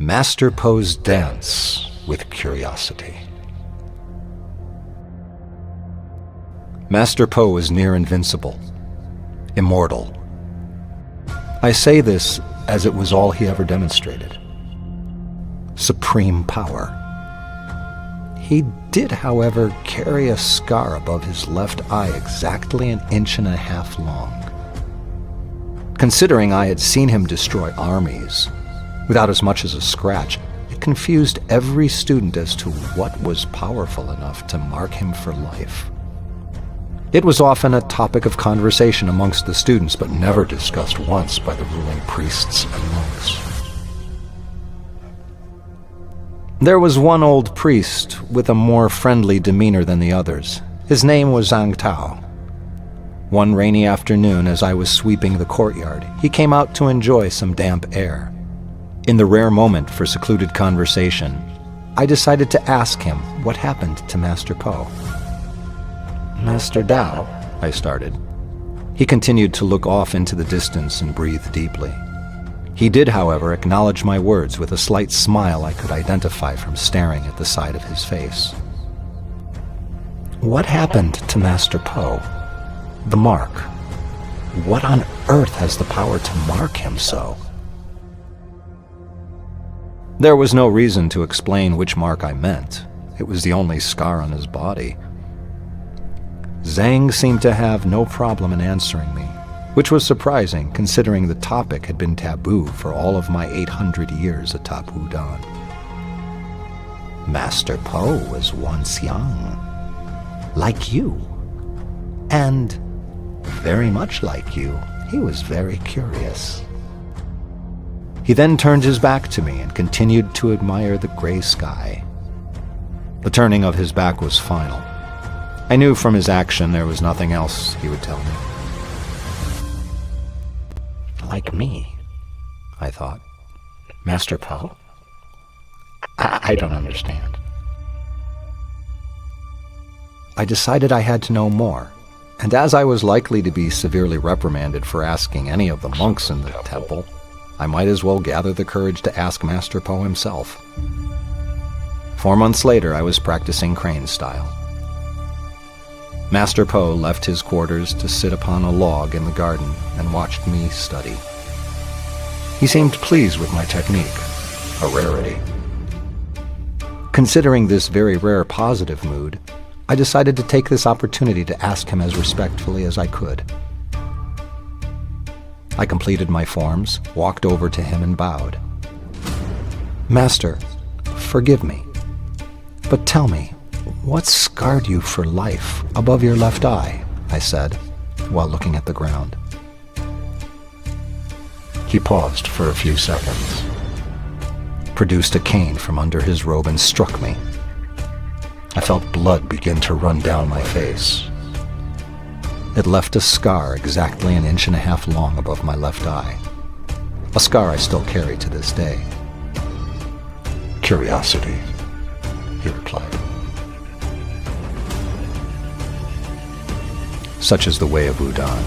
Master Po's Dance with Curiosity. Master Po is near invincible, immortal. I say this as it was all he ever demonstrated. Supreme power. He did, however, carry a scar above his left eye exactly 1.5 inches long. Considering I had seen him destroy armies without as much as a scratch, it confused every student as to what was powerful enough to mark him for life. It was often a topic of conversation amongst the students, but never discussed once by the ruling priests and monks. There was one old priest with a more friendly demeanor than the others. His name was Zhang Tao. One rainy afternoon, as I was sweeping the courtyard, he came out to enjoy some damp air. In the rare moment for secluded conversation, I decided to ask him what happened to Master Po. "Master Dao," I started. He continued to look off into the distance and breathe deeply. He did, however, acknowledge my words with a slight smile I could identify from staring at the side of his face. "What happened to Master Po? The mark. What on earth has the power to mark him so?" There was no reason to explain which mark I meant. It was the only scar on his body. Zhang seemed to have no problem in answering me, which was surprising considering the topic had been taboo for all of my 800 years atop Wudan. "Master Po was once young, like you, and very much like you, he was very curious." He then turned his back to me and continued to admire the gray sky. The turning of his back was final. I knew from his action there was nothing else he would tell me. "Like me," I thought. "Master Po? I don't understand." I decided I had to know more, and as I was likely to be severely reprimanded for asking any of the monks in the temple, I might as well gather the courage to ask Master Po himself. 4 months later, I was practicing crane style. Master Po left his quarters to sit upon a log in the garden and watched me study. He seemed pleased with my technique, a rarity. Considering this very rare positive mood, I decided to take this opportunity to ask him as respectfully as I could. I completed my forms, walked over to him and bowed. "Master, forgive me, but tell me, what scarred you for life above your left eye?" I said, while looking at the ground. He paused for a few seconds, produced a cane from under his robe and struck me. I felt blood begin to run down my face. It left a scar exactly 1.5 inches long above my left eye, a scar I still carry to this day. "Curiosity," he replied. Such is the way of Wudan.